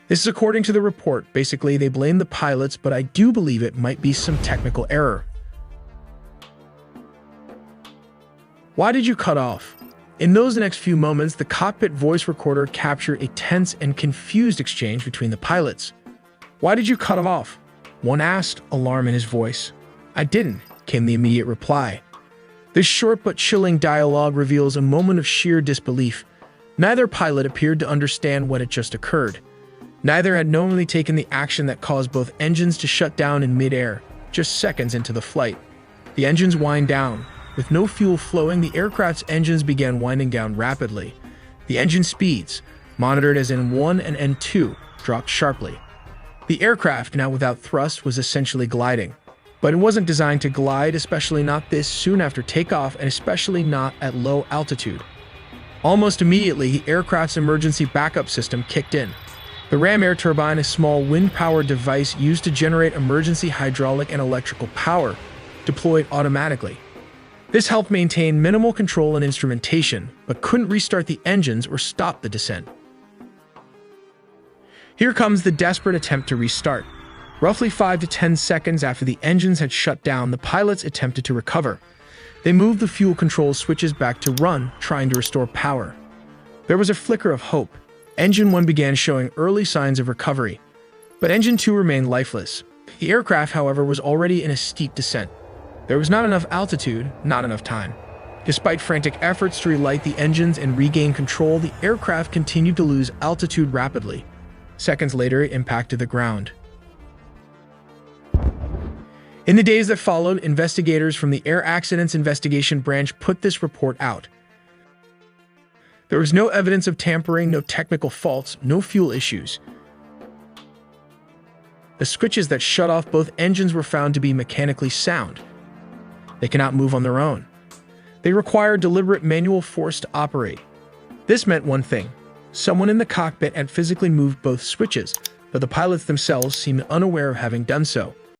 This is according to the report. Basically, they blame the pilots, but I do believe it might be some technical error. Why did you cut off? In those next few moments, the cockpit voice recorder captured a tense and confused exchange between the pilots. Why did you cut off? One asked, alarm in his voice. I didn't, came the immediate reply. This short but chilling dialogue reveals a moment of sheer disbelief. Neither pilot appeared to understand what had just occurred. Neither had knowingly taken the action that caused both engines to shut down in midair, just seconds into the flight. The engines wind down. With no fuel flowing, the aircraft's engines began winding down rapidly. The engine speeds, monitored as N1 and N2, dropped sharply. The aircraft, now without thrust, was essentially gliding. But it wasn't designed to glide, especially not this soon after takeoff, and especially not at low altitude. Almost immediately, the aircraft's emergency backup system kicked in. The ram air turbine, a small wind-powered device used to generate emergency hydraulic and electrical power, deployed automatically. This helped maintain minimal control and instrumentation, but couldn't restart the engines or stop the descent. Here comes the desperate attempt to restart. Roughly 5 to 10 seconds after the engines had shut down, the pilots attempted to recover. They moved the fuel control switches back to run, trying to restore power. There was a flicker of hope. Engine 1 began showing early signs of recovery, but Engine 2 remained lifeless. The aircraft, however, was already in a steep descent. There was not enough altitude, not enough time. Despite frantic efforts to relight the engines and regain control, the aircraft continued to lose altitude rapidly. Seconds later, it impacted the ground. In the days that followed, investigators from the Air Accidents Investigation Branch put this report out. There was no evidence of tampering, no technical faults, no fuel issues. The switches that shut off both engines were found to be mechanically sound. They cannot move on their own. They require deliberate manual force to operate. This meant one thing. Someone in the cockpit had physically moved both switches, but the pilots themselves seemed unaware of having done so.